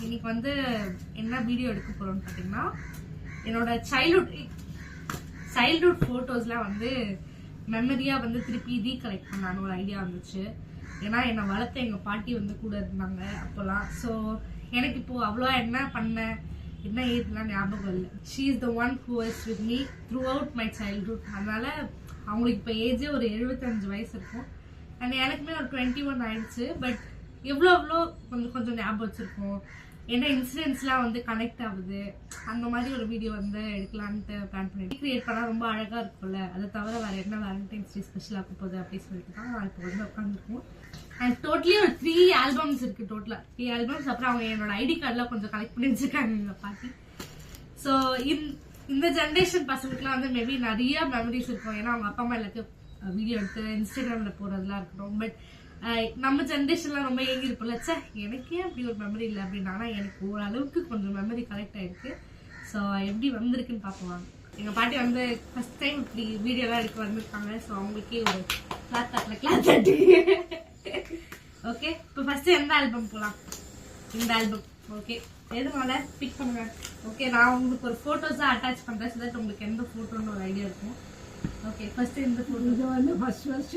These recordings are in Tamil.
இன்னைக்கு வந்து என்ன வீடியோ எடுக்க போறோம்னு பாத்தீங்கன்னா, என்னோட சைல்ட்ஹுட் போட்டோஸ்லாம் வந்து மெமரியா வந்து திருப்பி ரீகலெக்ட் பண்ணலான்னு ஒரு ஐடியா வந்துச்சு. ஏன்னா என்னை வளர்த்த எங்க பாட்டி வந்து கூட இருந்தாங்க அப்போலாம். ஸோ எனக்கு இப்போ அவ்வளோ என்ன பண்ண என்ன ஏதுலாம் ஞாபகம் இல்லை. She is the one who is with me through out my childhood. அதனால அவங்களுக்கு இப்போ ஏஜே ஒரு 75 வயசு இருக்கும். அண்ட் எனக்குமே ஒரு 21 ஆயிடுச்சு. பட் எவ்வளோ கொஞ்சம் ஞாபகம் வச்சிருக்கோம். என்ன இன்சிடென்ட்ஸ்லாம் வந்து கனெக்ட் ஆகுது, அந்த மாதிரி ஒரு வீடியோ வந்து எடுக்கலான்ட்டு பிளான் பண்ணிட்டு கிரியேட் பண்ணால் ரொம்ப அழகாக இருக்கும்ல. அதை தவிர வேறு என்ன வேலண்டைன்ஸ் டே ஸ்பெஷல் ஆக போகுது அப்படின்னு சொல்லிட்டு தான் நான் இப்போ வந்து உட்காந்துருக்கோம். அண்ட் டோட்டலி ஒரு 3 ஆல்பம்ஸ் இருக்குது. டோட்டலாக 3 ஆல்பம்ஸ். அப்புறம் அவங்க என்னோட ஐடி கார்டெலாம் கொஞ்சம் கலெக்ட் பண்ணி வச்சுருக்காங்க எங்கள் பாட்டி. ஸோ இந்த ஜென்ரேஷன் பசங்களுக்குலாம் வந்து மேபி நிறைய மெமரிஸ் இருக்கும். ஏன்னா அவங்க அப்பா அம்மா எல்லாத்தையும் வீடியோ எடுத்து இன்ஸ்டாகிராமில் போகிறதுலாம் இருக்கணும். பட் நம்ம ஜென்ரேஷன்லாம் ரொம்ப ஏங்கி இருப்போம்ல, சே எனக்கே அப்படி ஒரு மெமரி இல்லை அப்படின்னா. எனக்கு ஓரளவுக்கு கொஞ்சம் மெமரி கலெக்ட் ஆயிருக்கு. ஸோ எப்படி வந்திருக்குன்னு பார்ப்போம். எங்கள் பாட்டி வந்து ஃபர்ஸ்ட் டைம் இப்படி வீடியோலாம் எடுக்க வந்திருக்காங்க. ஸோ அவங்களுக்கே ஒரு கிளாஸ் தட்டி. ஓகே, இப்போ ஃபர்ஸ்ட் எந்த ஆல்பம் போகலாம்? இந்த ஆல்பம். ஓகே, எதுனால பிக் பண்ணுங்க. ஓகே, நான் உங்களுக்கு ஒரு ஃபோட்டோஸாக அட்டாச் பண்ணுறேன். ஸோ தட் உங்களுக்கு எந்த ஃபோட்டோன்னு ஒரு ஐடியா இருக்கும். ஓகே, ஃபர்ஸ்ட் இந்த ஃபோட்டோ. இது வந்து ஃபர்ஸ்ட்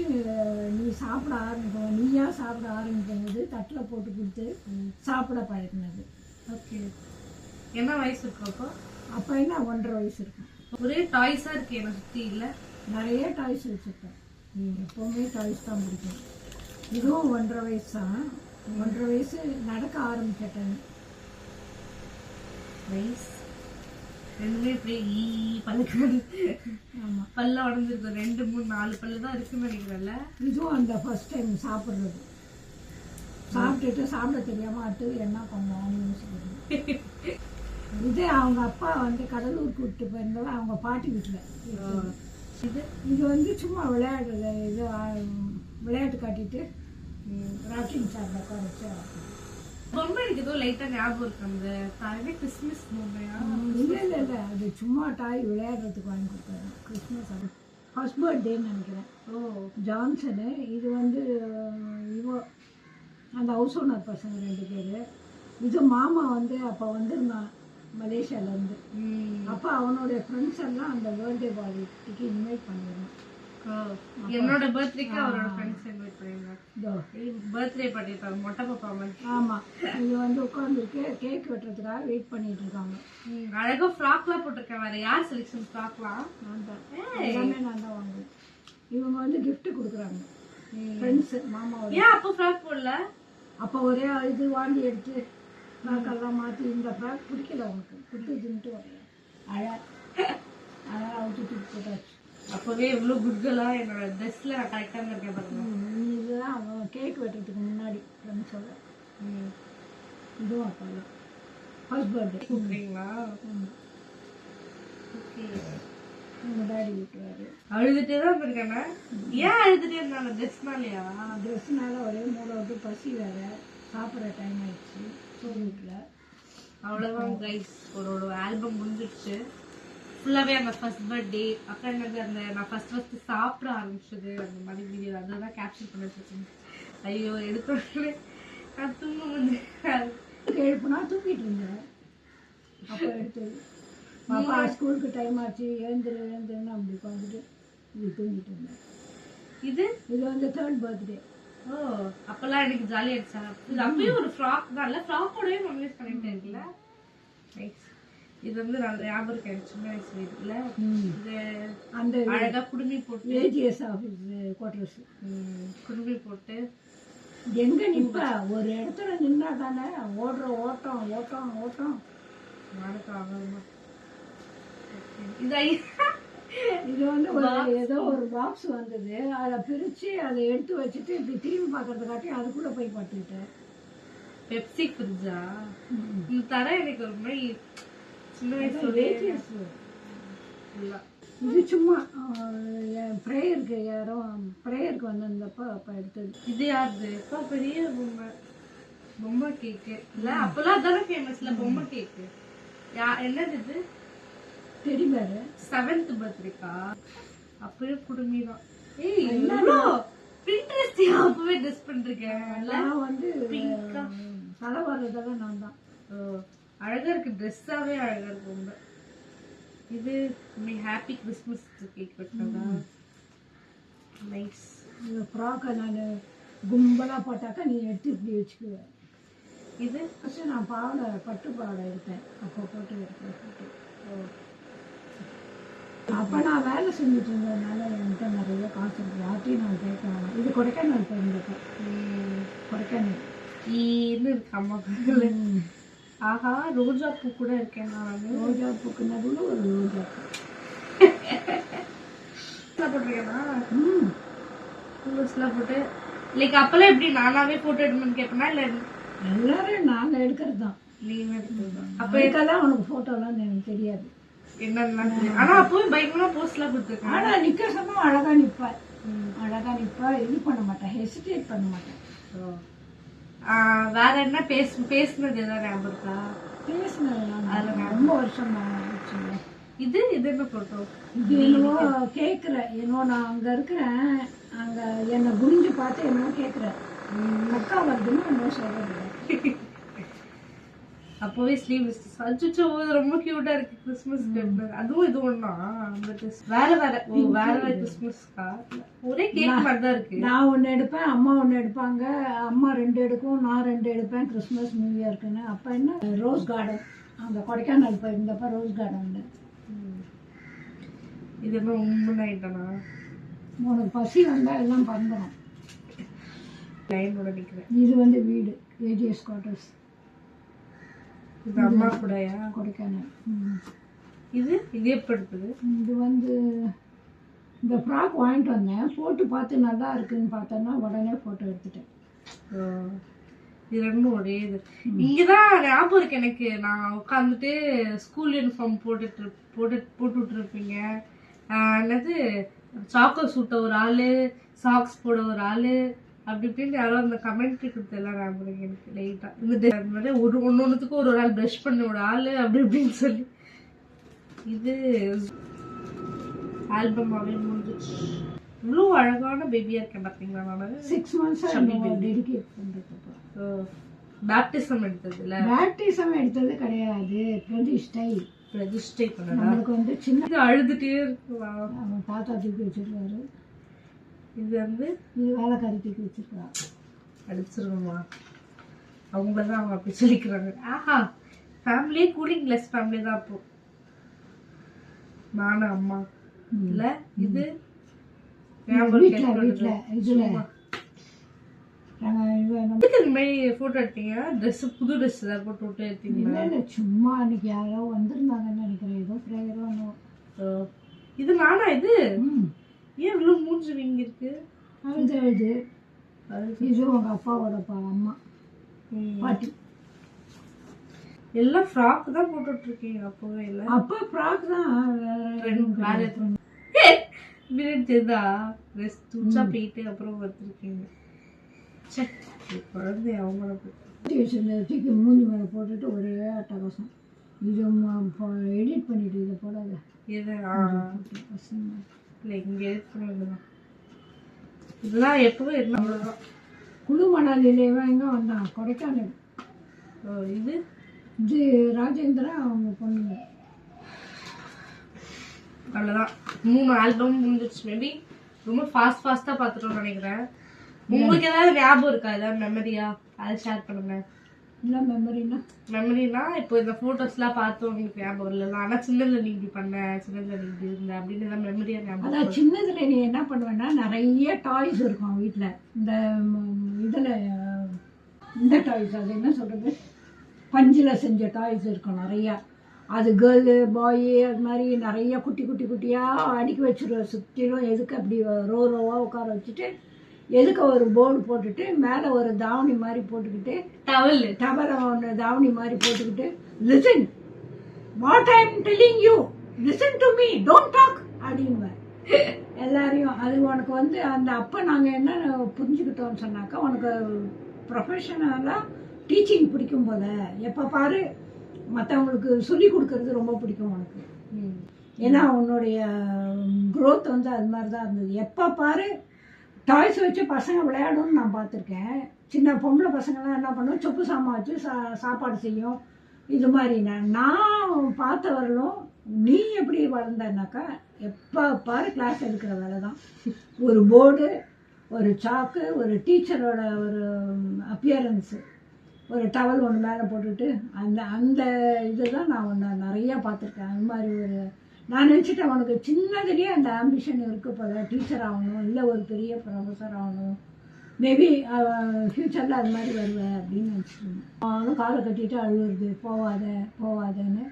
நீ சாப்பிட ஆரம்பிக்கும், நீயா சாப்பிட ஆரம்பிக்கும்போது தட்டில் போட்டு கொடுத்து சாப்பிட பழக்கினது. ஓகே, என்ன வயசு இருக்கும் அப்போ? அப்போ என்ன 1.5 வயசு இருக்கும். ஒரே டாய்ஸாக இருக்கு என்னை சுற்றி. இல்லை, நிறைய டாய்ஸ் வச்சுருக்கேன். எப்போவுமே டாய்ஸ் தான் பிடிக்கும். இதுவும் 1.5 வயசு தான். 1.5 வயசு நடக்க ஆரம்பிச்சிட்டேன். வயசு ரெண்டுமே இப்படி பல்லுக்காது. ஆமாம், பல்ல உடஞ்சிருக்கு. 2, 3, 4 பல்லு தான் இருக்குன்னு நினைக்கிறேன்ல. இதுவும் அந்த ஃபர்ஸ்ட் டைம் சாப்பிட்றது. சாப்பிட்டுட்டு சாப்பிட தெரியாமல் அடுத்தது என்ன பண்ணுவான்னு யோசிக்கிறது. இது அவங்க அப்பா வந்து கடலூர் கூப்பிட்டு போயிருந்தவங்க அவங்க பாட்டி வீட்டில். இது வந்து சும்மா விளையாடுறது. இது விளையாட்டு காட்டிட்டு ராக்கிங் சாப்பிட உட்கார வச்சு பொம்மை எனக்கு ஏதோ லைட்டா ஞாபகம் இருக்கு. அந்த கிறிஸ்மஸ் பொம்மையா? இல்லை அது சும்மா டாய் விளையாடுறதுக்கு வாங்கி கொடுத்தாரு. கிறிஸ்மஸ் அது ஃபர்ஸ்ட் பர்த்டேன்னு நினைக்கிறேன். ஓ, ஜான்சனு. இது வந்து இவோ அந்த ஹவுஸ் ஓனர் பசங்க 2 பேர். இது மாமா வந்து அப்போ வந்திருந்தான் மலேசியாவிலேருந்து. அப்போ அவனுடைய ஃப்ரெண்ட்ஸ் எல்லாம் அந்த பர்த்டே பார்ட்டிக்கு இன்வைட் பண்ணியிருந்தான். என்னோட பர்த்டேக்கு அவரோட ஃப்ரெண்ட்ஸ் இன்வைட் பண்ணிருந்தாங்க. பர்த்டே பண்ணிருக்காங்க மொட்டை பாப்பா மாதிரி. ஆமாம், இது வந்து உட்காந்துருக்கு கேக் வெட்டுறதுக்காக வெயிட் பண்ணிட்டு இருக்காங்க. அழகா ஃப்ராக்லாம் போட்டிருக்கேன். வேற யார் செலெக்ஷன் ஃப்ராக்லாம்? நான் தான், எல்லாமே நான் தான் வாங்குவேன். இவங்க வந்து கிஃப்ட் கொடுக்குறாங்க ஃப்ரெண்ட்ஸ் மாமாவோட. ஏன் அப்போ ஃப்ராக் போடல? அப்போ ஒரே இது வாங்கி எடுத்து ஃப்ராக்கெல்லாம் மாற்றி இந்த ஃப்ராக் பிடிக்கல உனக்கு பிடிக்குதுன்ட்டு வரேன். அழகாக அவுட்டு போட்டாச்சு. அப்போவே இவ்வளோ குட்கெல்லாம் என்னோட ட்ரெஸ்ல கரெக்டாக இருக்கேன் பாருங்க. இதுதான் அவன் கேக் வெட்டுறதுக்கு முன்னாடி ஃப்ரெண்ட்ஸோட. இதுவும் அப்போ ஃபர்ஸ்ட் பர்த்டே கூப்பிடுறீங்களா? ஓகே, உங்கள் டாடி விட்டுருவாரு. அழுதுட்டே தான் இருக்கானே. ஏன் அழுதுட்டே இருந்தாங்க? ட்ரெஸ்னாலையா? ட்ரெஸ்னால ஒரே மூட விட்டு பசி வேற, சாப்பிட்ற டைம் ஆயிடுச்சு. வீட்டில் அவ்வளோதான் கைஸ். ஒரு ஆல்பம் முடிஞ்சிடுச்சு ஃபுல்லாகவே. அந்த ஃபர்ஸ்ட் பர்த்டே அப்புறம் என்னது அந்த நான் ஃபர்ஸ்ட் சாப்பிட ஆரம்பிச்சது அந்த மாதிரி வீடியோ அதுதான் கேப்சர் பண்ணி வச்சுருக்கேன். ஐயோ, எடுத்து நான் தூங்க வந்து எழுப்புனா தூங்கிட்டு இருந்தேன். அப்போ எடுத்தது பாப்பா ஸ்கூலுக்கு டைம் ஆச்சு எழுந்துருன்னு அப்படி உட்காந்துட்டு இது தூங்கிட்டு இருந்தேன். இது வந்து 3rd பர்த்டே. ஓ, அப்பெல்லாம் எனக்கு ஜாலியாக இருந்துச்சா? இது அப்பயும் ஒரு ஃப்ராக் தான் இல்லை? ஃப்ராக்கோடய மெமரிஸ் கனெக்ட் ஆயிருக்குல்ல. நைஸ். இது வந்து நல்ல ஞாபகம் இருக்கு எனக்கு சின்ன வயசு வீட்டுல. இது அந்த அழகா குடுமி போட்டு ஏஜிஎஸ் ஆஃபீஸ் குவார்டர்ஸ் குடுமி போட்டு எங்க நிப்ப ஒரு இடத்துல நின்னா தானே ஓடுற ஓட்டம் ஓட்டம் ஓட்டம் நடக்கும். இது வந்து ஒரு ஏதோ ஒரு பாக்ஸ் வந்தது. அதை பிரிச்சு அதை எடுத்து வச்சுட்டு இப்படி திரும்பி பார்க்கறதுக்காட்டி அதுக்குள்ள போய் பட்டுக்கிட்டேன். பெப்சி ஃப்ரிட்ஜா? இது தர எனக்கு ஒரு மாதிரி சின்ன வயசு. இது சும்மா ப்ரேயருக்கு யாரோ ப்ரேயருக்கு வந்திருந்தப்போ அப்போ எடுத்தது. இது யாரு? பெரிய பொம்மை கேக்கு இல்லை? அப்பெல்லாம் தானே ஃபேமஸ்ல பொம்மை கேக்கு. என்னது இது? Teddy bear. 7th பர்த்டேக்கா? அப்பயும் குடுமிதான். ஏய், பிரிண்டரெஸ்ட் அப்பவே ட்ரெஸ் பண்ணிருக்கேன். நான் வந்து தலை வர்றதெல்லாம் நான் தான். அழகா இருக்கு, ட்ரெஸ்ஸாவே அழகா இருக்கு ரொம்ப. இது ஹாப்பி கிறிஸ்மஸ் கேக் வெட்டினதா? நைஸ். இந்த ஃப்ராக்கை நான் கும்பலாக போட்டாக்கா நீ எடுத்து இப்படி வச்சுக்குவேன். இது ஃபஸ்ட்டு நான் பாவாடை பட்டு பாவாடை எடுத்தேன், அப்போ போட்டு எடுத்தேன். அப்போ நான் வேலை செஞ்சுட்டு இருந்ததுனால என்கிட்ட நிறைய காசு இருக்கு, யார்ட்டையும் நான் கேட்க வேணாம். இது கொடைக்கானல் போயிருந்தப்ப, கொடைக்கானல் இது இருக்கு அம்மா. ஆஹா, ரோஜா பூ கூட இருக்கேன் நான். ரோஜா பூக்கு நடுவில் ஒரு ரோஜா பூ போட்டிருக்கேனா? பூஸ்லாம் போட்டு லைக் அப்பெல்லாம் எப்படி நானாவே போட்டோ எடுக்கணும்னு கேட்பேனா இல்லை எல்லாரும் நாங்கள் எடுக்கிறது தான்? நீங்க எடுக்கிறது தான். அப்போ இதெல்லாம் உனக்கு ஃபோட்டோலாம் எனக்கு தெரியாது என்னன்னா. ஆனா அப்பவும் பயங்கரமா போஸ்ட்லாம் கொடுத்துருக்கேன். ஆனா நிக்க சொன்னா அழகா நிப்பா, அழகா நிப்பா, இது பண்ண மாட்டேன், ஹெசிடேட் பண்ண மாட்டேன். வேற என்ன பேசுனது ஏதாவது ஞாபகம் இருக்கா? பேசுனது ரொம்ப வருஷம் ஆயிடுச்சு. இது என்ன போட்டோ? இது என்னவோ கேட்குற, என்னவோ நான் அங்க இருக்கிறேன், அங்க என்னை குனிஞ்சு பார்த்து என்னவோ கேட்குறேன், அக்கா வருதுன்னு என்னவோ சொல்றது. அப்போவே ஸ்லீவ்லெஸ். அச்சோ, ரொம்ப கியூட்டா இருக்கு கிறிஸ்மஸ்க்கு. அதுவும் இது ஒண்ணா? வேற வேற கிறிஸ்மஸ்க்கா? ஒரே கேக் மாதிரி தான் இருக்கு. நான் ஒன்று எடுப்பேன், அம்மா ஒன்று எடுப்பாங்க, அம்மா 2 எடுக்கும், நான் 2 எடுப்பேன் கிறிஸ்மஸ் நியூ இயர்க்குன்னு. அப்போ என்ன ரோஸ் கார்டன், அந்த கொடைக்கானல் போயிருந்தப்ப ரோஸ் கார்டன். இது என்ன ரொம்ப நைட்டானா? உனக்கு பசி வந்தா எல்லாம் பறந்துடும். லைனோட நிக்கிறேன். இது வந்து வீடு, ஏஜிஎஸ் குவார்டர்ஸ். இது அம்மா கூடயா? கொடைக்கானல். இது எப்ப எடுத்தது? இது வந்து இந்த ஃப்ராக் வாங்கிட்டு வந்தேன், போட்டு பார்த்து நல்லா இருக்குன்னு பார்த்தேன்னா உடனே போட்டோ எடுத்துட்டேன். இது ரெண்டும் ஒரே இது. இங்கதான் ஞாபகம் இருக்கு எனக்கு, நான் உட்காந்துட்டு ஸ்கூல் யூனிஃபார்ம் போட்டு இருப்பீங்க. என்னது சாக்கோ சூட்ட ஒரு ஆளு, சாக்ஸ் போட ஒரு ஆளு, அப்படி இப்படின்னு யாரோ அந்த கமெண்ட்ரி கொடுத்தெல்லாம் ஞாபகம் எனக்கு லைட்டா. இந்த ஒன்னொன்னுத்துக்கும் ஒரு ஆள் ப்ரஷ் பண்ண ஒரு ஆளு, அப்படி இப்படின்னு சொல்லி. இது ஆல்பமாவே முடிஞ்சிச்சு. இவ்வளோ அழகான பேபியா இருக்கேன் பாத்தீங்களா? நான் 6 months டெடிகேட் பண்றதுக்கு. பேப்டிசம் எடுத்ததுல? பேப்டிசம் எடுத்தது கிடையாது, பிரதிஷ்டை பண்ணா. நமக்கு வந்து சின்ன அழுதுட்டே இருக்குவா, அவன் தாத்தா தூக்கி வச்சிருக்காரு. இது வந்து இது வேலைக்காரி தூக்கி வச்சிருக்கா. அடிச்சிருவோமா? அவங்களதான் அவங்க அப்படி சொல்லிக்கிறாங்க. ஆஹா, ஃபேமிலியே கூலிங் கிளாஸ் ஃபேமிலி தான் அப்போ. நானும் அம்மா இல்ல. இது போட்டோ எடுத்தீங்க? ட்ரெஸ் புது ட்ரெஸ் ஏதாவது போட்டு எடுத்தீங்களா? சும்மா அன்னைக்கு யாரோ வந்திருந்தாங்கன்னு நினைக்கிறேன், ஏதோ பிரேயரோ. இது நானா? இது ஏன் இவ்வளவு மூஞ்சி வீங்கி இருக்கு? அழுது. இது உங்க அப்பாவோட அம்மா பாட்டி. எல்லாம் ஃப்ராக் தான் போட்டுட்டு இருக்கீங்க? அப்பவே இல்ல, அப்பா ஃப்ராக் தான். போயிட்டு அப்புறம் வந்துருக்கீங்க. குழந்தை அவங்கள தூக்கி மூஞ்சி மேல போட்டுட்டு ஒரே அட்டகாசம். இது எடிட் பண்ணிட்டு இதை போடாத. இல்லை, இங்கே எடிட் பண்ணுறதுதான். இதெல்லாம் எப்பவும் அவ்வளோதான். குழு மணாலியிலேயே எங்கே வந்தான்? கொடைக்கானல். இது ராஜேந்திரா அவங்க பொண்ணுங்க. அவ்வளோதான், 3 ஆல்பம் முடிஞ்சிருச்சு. மேபி ரொம்ப ஃபாஸ்ட்டாக பார்த்துட்டோம்னு நினைக்கிறேன். உங்களுக்கு ஏதாவது ஞாபகம் இருக்கா, ஏதாவது மெமரியா? அதை ஷேர் பண்ணுங்க. இல்லை மெமரினா இப்போ இந்த ஃபோட்டோஸ்லாம் பார்த்து உங்களுக்கு ஞாபகம் இல்லைல்ல, ஆனால் சின்னதில் நீ இப்படி பண்ண, சின்னதில் நீ இப்படி இருந்த அப்படின்னு எல்லாம் மெமரியாக ஞாபகம்? அதான் சின்னதில் நீ என்ன பண்ணுவேன்னா, நிறைய டாய்ஸ் இருக்கும் வீட்டில். இந்த இதில் இந்த டாய்ஸ், அது என்ன சொல்கிறது, பஞ்சில் செஞ்ச டாய்ஸ் இருக்கும் நிறையா. அது கேர்ளு பாய் அது மாதிரி நிறைய குட்டியாக அடுக்கி வச்சுருவோம் சுற்றிலும். எதுக்கு அப்படி ரோவாக உட்கார வச்சுட்டு, எதுக்கு ஒரு போர்டு போட்டுட்டு மேலே ஒரு தாவணி மாதிரி போட்டுக்கிட்டு, டவலை ஒன்று தாவணி மாதிரி போட்டுக்கிட்டு, listen what I am telling you, listen to me, don't talk அப்படின்பேன் எல்லாரையும். அது உனக்கு வந்து அந்த அப்போ நாங்கள் என்ன புரிஞ்சுக்கிட்டோம்னு சொன்னாக்கா, உனக்கு ப்ரொஃபஷனலாக டீச்சிங் பிடிக்கும் போல, எப்போ பாரு மற்றவங்களுக்கு சொல்லி கொடுக்கறது ரொம்ப பிடிக்கும் உனக்கு. ஏன்னா உன்னுடைய க்ரோத் வந்து அது மாதிரி தான் இருந்தது. எப்போ பாரு டாய்ஸ் வச்சு பசங்க விளையாடும்னு நான் பார்த்துருக்கேன். சின்ன பொம்பளை பசங்கள்லாம் என்ன பண்ணுவோம், சொப்பு சாமான் வச்சு சாப்பாடு செய்யும், இது மாதிரி நான் பார்த்த வரலும் நீ எப்படி வளர்ந்தனாக்கா எப்போ பாரு கிளாஸ் எடுக்கிற வேலை தான். ஒரு போர்டு, ஒரு சாக்கு, ஒரு டீச்சரோட ஒரு அப்பியரன்ஸு, ஒரு டவல் ஒன்று மேலே போட்டுட்டு அந்த அந்த இதுதான் நான் ஒன்று நிறையா பார்த்துருக்கேன். அது மாதிரி ஒரு நான் நினச்சிட்டேன் உனக்கு சின்னதுலேயே அந்த ஆம்பிஷன் இருக்குது போல, டீச்சர் ஆகணும், இல்லை ஒரு பெரிய ப்ரொஃபஸர் ஆகணும், மேபி ஃப்யூச்சரில் அது மாதிரி வருவேன் அப்படின்னு நினச்சிருந்தேன். அவனும் காலை கட்டிட்டு அழுகுறது, போவாதன்னு.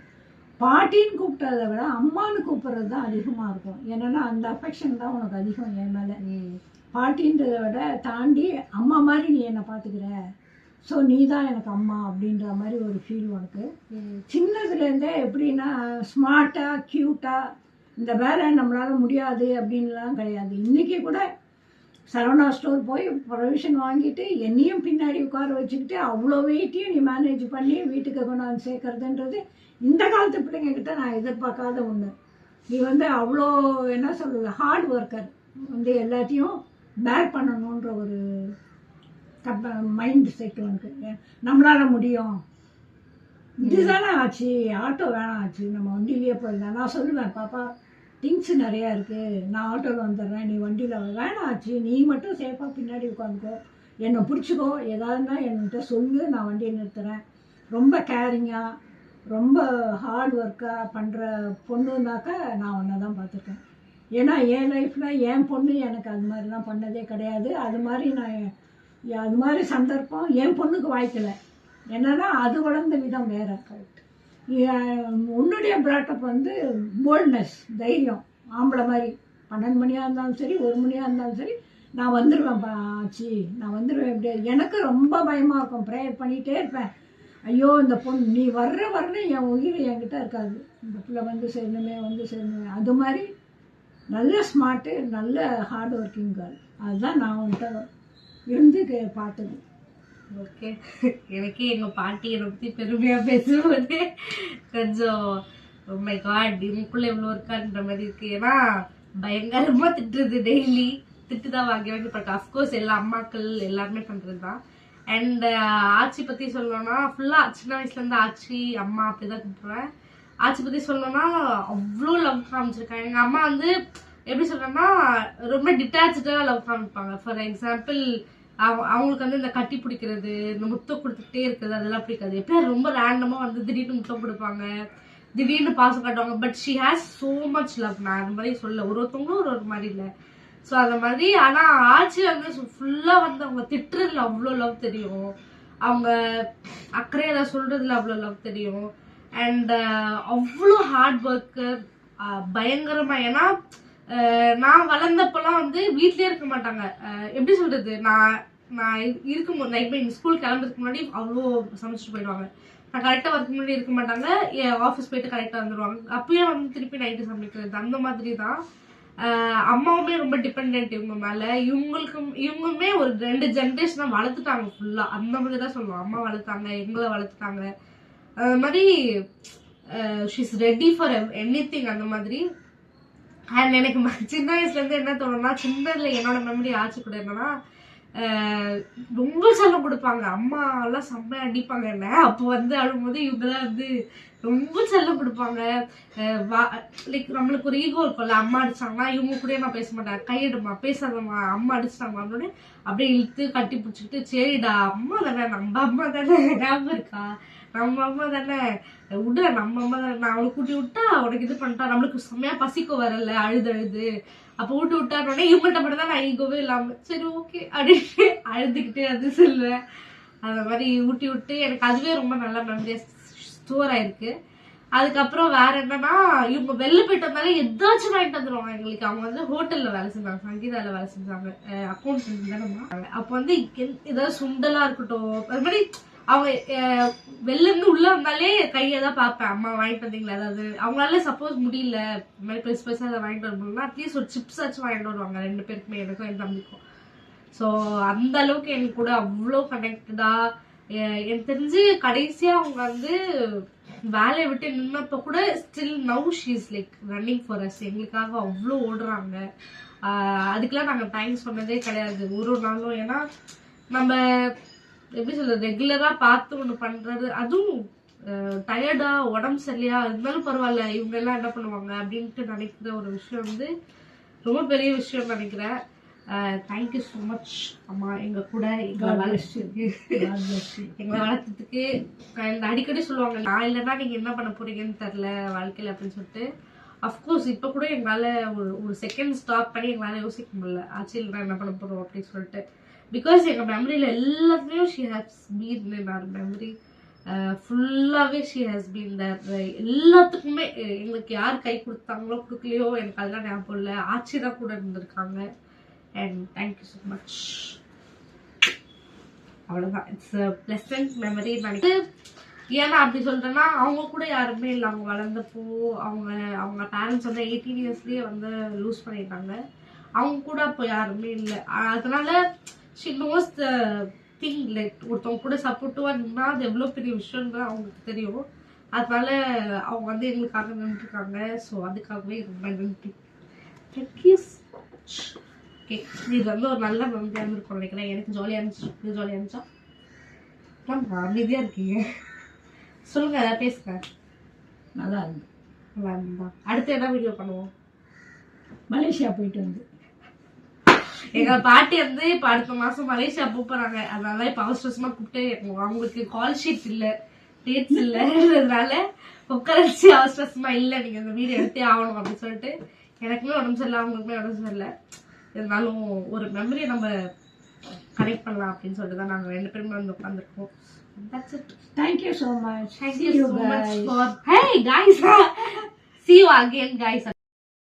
பாட்டின்னு கூப்பிட்டதை விட அம்மானு கூப்பிட்றது தான் அதிகமாக இருக்கும். ஏன்னா அந்த அஃபெக்ஷன் தான் உனக்கு அதிகம் என் மேலே. பாட்டின்றதை விட தாண்டி அம்மா மாதிரி நீ என்னை பார்த்துக்கிற, ஸோ நீ தான் எனக்கு அம்மா அப்படின்ற மாதிரி ஒரு ஃபீல் உனக்கு. சின்னதுலேருந்தே எப்படின்னா ஸ்மார்ட்டாக க்யூட்டாக, இந்த வேலை நம்மளால் முடியாது அப்படின்லாம் கிடையாது. இன்றைக்கி கூட சரவணா ஸ்டோர் போய் ப்ரொவிஷன் வாங்கிட்டு என்னையும் பின்னாடி உட்கார வச்சுக்கிட்டு அவ்வளோ வெயிட்டையும் நீ மேனேஜ் பண்ணி வீட்டுக்கு கொண்டாந்து சேர்க்கறதுன்றது இந்த காலத்து பிள்ளைங்கக்கிட்ட நான் எதிர்பார்க்காத ஒன்று. நீ அவ்வளோ என்ன சொல்கிறது, ஹார்ட் ஒர்க்கர், எல்லாத்தையும் பேர் பண்ணணுன்ற ஒரு மைண்ட் செட் உனக்கு. நம்மளால் முடியும், இதுதானே ஆச்சு, ஆட்டோ வேணாம் ஆச்சு, நம்ம வண்டியிலேயே போயிடலாம். நான் சொல்லுவேன், பாப்பா திங்ஸ் நிறையா இருக்குது, நான் ஆட்டோவில் வந்துடுறேன், நீ வண்டியில் வேணாம் ஆச்சு, நீ மட்டும் சேஃபாக பின்னாடி உட்காந்துக்கோ, என்னை பிடிச்சிக்கோ, ஏதாவதுனா என்கிட்ட சொல்லு, நான் வண்டியை நிறுத்துகிறேன். ரொம்ப கேரிங்காக ரொம்ப ஹார்ட் ஒர்க்காக பண்ணுற பொண்ணுனாக்கா நான் ஒன்றை தான் பார்த்துருக்கேன். ஏன்னா என் லைஃப்பில் என் பொண்ணு எனக்கு அது மாதிரிலாம் பண்ணதே கிடையாது. அது மாதிரி சந்தர்ப்பம் என் பொண்ணுக்கு வாய்க்கலை. என்னன்னா அது வளர்ந்த விதம் வேறு. கரெக்ட். உன்னுடைய பிராட்டப் போல்ட்னஸ், தைரியம், ஆம்பளை மாதிரி 12 மணியாக இருந்தாலும் சரி, 1 மணியாக இருந்தாலும் சரி, நான் வந்துடுவேன் ஆச்சு, நான் வந்துடுவேன். எப்படி எனக்கு ரொம்ப பயமாக இருக்கும், ப்ரேயர் பண்ணிகிட்டே இருப்பேன். ஐயோ இந்த பொண்ணு நீ வர்ற என் உயிர் என்கிட்ட இருக்காது, இந்த பிள்ளை சேரணுமே. அது மாதிரி நல்ல ஸ்மார்ட்டு, நல்ல ஹார்ட் ஒர்க்கிங் கேர்ள். அதுதான் நான் வந்துட்டு இருந்து பார்த்தது. ஓகே, எனக்கே எங்கள் பாட்டி என்னை பற்றி பெருமையாக பேசும்போது கொஞ்சம் மை காட் இவங்களுக்குள்ள இவ்வளோ இருக்கான்ற மாதிரி இருக்குது. ஏன்னா பயங்கரமாக திட்டுறது, டெய்லி திட்டு தான் வாங்கி பட் அஃப்கோர்ஸ் எல்லா அம்மாக்கள் எல்லாருமே பண்ணுறது தான். அண்ட் ஆச்சி பற்றி சொல்லணும்னா ஃபுல்லாக சின்ன வயசுலேருந்து ஆச்சி அம்மா அப்படி தான் கூப்பிடுவேன். ஆச்சி பற்றி சொல்லணும்னா அவ்வளோ லவ் காமிச்சிருக்காங்க. எங்கள் அம்மா எப்படி சொல்கிறேன்னா ரொம்ப டிட்டாச்சாக லவ் காமிப்பாங்க. ஃபார் எக்ஸாம்பிள் அவங்களுக்கு இந்த கட்டி பிடிக்கிறது, இந்த முத்தம் கொடுத்துக்கிட்டே இருக்கிறது அதெல்லாம் பிடிக்காது. எப்படியும் ரொம்ப ரேண்டமாக திடீர்னு முத்தம் கொடுப்பாங்க, திடீர்னு பாசம் காட்டுவாங்க. But she has so much love. நான் அந்த மாதிரி சொல்ல, ஒருத்தவங்களும் ஒரு மாதிரி இல்லை. ஸோ அந்த மாதிரி. ஆனால் ஆட்சி ஃபுல்லாக அவங்க திட்டுறதுல அவ்வளோ லவ் தெரியும், அவங்க அக்கறையில சொல்றதுல அவ்வளோ லவ் தெரியும். அண்ட் அவ்வளோ ஹார்ட் ஒர்க்கு, பயங்கரமாக. ஏன்னா நான் வளர்ந்தப்பெல்லாம் வீட்லயே இருக்க மாட்டாங்க. எப்படி சொல்றது, நான் இருக்கும்போது நைட் ஸ்கூல் கிளம்புறதுக்கு முன்னாடி அவ்வளோ சமைச்சிட்டு போயிடுவாங்க. நான் கரெக்டாக வரதுக்கு முன்னாடி இருக்க மாட்டாங்க, ஆஃபீஸ் போயிட்டு கரெக்டாக வந்துடுவாங்க. அப்பயும் திருப்பி நைட்டு சமைக்கிறது அந்த மாதிரி தான். அம்மாவுமே ரொம்ப டிபெண்ட் இவங்க மேல. இவங்களுமே ஒரு 2 ஜென்ரேஷனாக வளர்த்துட்டாங்க ஃபுல்லா. அந்த மாதிரி தான் சொல்லுவோம், அம்மா வளர்த்தாங்க, எங்களை வளர்த்துட்டாங்க. அது மாதிரி ஷீஸ் ரெடி ஃபார் எனிதிங் அந்த மாதிரி. அண்ட் எனக்கு சின்ன வயசுல இருந்து என்ன தோணும்னா, சின்னதுல என்னோட மெமரி ஆச்சு கூட என்னன்னா, ரொம்ப செல்லம் கொடுப்பாங்க. அம்மா எல்லாம் செம்மையா அடிப்பாங்க என்ன. அப்போ அழும்போது இவங்கதான் ரொம்ப செல்லம் கொடுப்பாங்க. லைக் நம்மளுக்கு ஒரு ஈகோ இருக்கும்ல, அம்மா அடிச்சாங்கன்னா இவங்க கூட நான் பேச மாட்டேன், கையெடுமா பேசாதம்மா, அம்மா அடிச்சிட்டாங்க அப்படின்னு அப்படியே இழுத்து கட்டி பிடிச்சிக்கிட்டு, சரிடா அம்மா தானே, நம்ம அம்மா தானே, ஞாபகம் இருக்கா, நம்ம அம்மா தானே, விட நம்ம அம்மா தானே, நான் அவளுக்கு கூட்டி விட்டா அவனுக்கு இது பண்ணிட்டா, நம்மளுக்கு செம்மையா பசிக்க வரல அழுது அப்போ விட்டு விட்டானோடனே இவங்கள்ட்ட மட்டும் தான் நான் ஈகோவே இல்லாம சரி ஓகே அப்படின்னு அழுதுகிட்டே சொல்லுவேன். அந்த மாதிரி ஊட்டி விட்டு எனக்கு அதுவே ரொம்ப நல்ல மெமரியா ஸ்டோர் ஆயிருக்கு. அதுக்கப்புறம் வேற என்னன்னா, இவங்க வெளில போயிட்டு வந்தாலே எதாச்சும் வாங்கிட்டு வந்துருவாங்க எங்களுக்கு. அவங்க ஹோட்டல்ல வேலை செஞ்சாங்க, சங்கீதால வேலை செஞ்சாங்க, அக்கௌண்ட் தானே. அப்போ ஏதாவது சுண்டலா இருக்கட்டும், அது மாதிரி அவங்க வெளில இருந்து உள்ள வந்தாலே கையை தான் பார்ப்பேன், அம்மா வாங்கிட்டு வந்தீங்களா. அதாவது அவங்களால சப்போஸ் முடியல இந்த மாதிரி பெருசா அதை வாங்கிட்டு வரணும்னா அட்லீஸ்ட் ஒரு சிப்ஸ் ஆச்சும் வாங்கிட்டு வருவாங்க 2 பேருக்குமே, எனக்கும் என் தம்பிக்கும். ஸோ அந்த அளவுக்கு எனக்கு கூட அவ்வளோ கனெக்டடா. எனக்கு தெரிஞ்சு கடைசியா அவங்க வேலையை விட்டு நின்னப்ப கூட still now she is like running for us. எங்களுக்காக அவ்வளோ ஓடுறாங்க. அதுக்கெல்லாம் நாங்கள் டைம் சொன்னதே கிடையாது ஒரு நாளும். ஏன்னா நம்ம எப்படி சொல்றது, ரெகுலரா பார்த்து ஒண்ணு பண்றது, அதுவும் டயர்டா உடம்பு சரியில்லையா இருந்தாலும் பரவாயில்ல, இவங்க எல்லாம் என்ன பண்ணுவாங்க அப்படின்ட்டு நினைக்கிற ஒரு விஷயம் வந்து ரொம்ப பெரிய விஷயம் நினைக்கிறேன். தேங்க்யூ ஸோ மச் அம்மா, எங்க கூட எங்களை வளர்த்ததுக்கு. அடிக்கடி சொல்லுவாங்க, நான் இல்லைன்னா நீங்க என்ன பண்ண போறீங்கன்னு தெரியல வாழ்க்கையில அப்படின்னு சொல்லிட்டு. அஃப்கோர்ஸ் இப்போ கூட எங்களால் ஒரு செகண்ட் ஸ்டாப் பண்ணி எங்களால் யோசிக்க முடியல, ஆச்சு இல்லைனா என்ன பண்ண போகிறோம் அப்படின்னு சொல்லிட்டு. பிகாஸ் எங்கள் மெமரியில் எல்லாத்துலேயும் she has been in our memory ஃபுல்லாகவே. ஷி ஹேஸ் பீன் தட் எல்லாத்துக்குமே. எங்களுக்கு யார் கை கொடுத்தாங்களோ கொடுக்கலையோ எனக்கு அதெல்லாம் ஞாபகம் இல்லை, ஆட்சி தான் கூட இருந்திருக்காங்க. And thank you so much. அவ்வளோதான், இட்ஸ் அ ப்ளசன்ட் மெமரி நினைக்கிறேன். ஏன்னா அப்படி சொல்றேன்னா அவங்க கூட யாருமே இல்லை. அவங்க வளர்ந்தப்போ அவங்க பேரண்ட்ஸ் வந்து 18 இயர்ஸ்லயே வந்து லூஸ் பண்ணிட்டாங்க. அவங்க கூட அப்போ யாருமே இல்லை. அதனால she knows the thing, like ஒருத்தவங்க கூட சப்போர்ட்டிவா நின்னா அது எவ்வளோ பெரிய விஷயம்னு அவங்களுக்கு தெரியும். அதனால அவங்க வந்து எங்களுக்காக நின்றுருக்காங்க. ஸோ அதுக்காகவே ரொம்ப நன்றி. தேங்க்யூ. ஓகே, இது வந்து ஒரு நல்ல மெமரியாக இருக்கும் நினைக்கிறேன். எனக்கு ஜாலியாக இருந்துச்சு. ஜாலியாக இருந்துச்சா? அமைதியாக இருக்கீங்க, சொல்லுங்க, ஏதாவது பேசுங்க. நல்லா இருந்து. நல்லா இருந்தா அடுத்து என்ன வீடியோ பண்ணுவோம்? மலேசியா போயிட்டு வந்து எங்க பாட்டி வந்து இப்ப அடுத்த மாசம் மலேசியா போறாங்க. அதனால இப்ப அவசரமா கூப்பிட்டு அவங்களுக்கு கால் ஷீட் இல்ல, டேட்ஸ் இல்ல, உட்கார வச்சு அவசரமா இல்ல நீங்க இந்த வீடியோ எடுத்தே ஆகணும் அப்படின்னு சொல்லிட்டு. எனக்குமே உடம்பு சரியில்லை, அவங்களுக்குமே உடம்பு சரியில்லை. இருந்தாலும் ஒரு மெமரியை நம்ம கனெக்ட் பண்ணலாம் அப்படின்னு சொல்லிட்டு தான் நாங்க 2 பேருமே வந்து உட்காந்துருக்கோம். That's it. Thank you so much. Thank you so much for. Hey guys, see you again guys.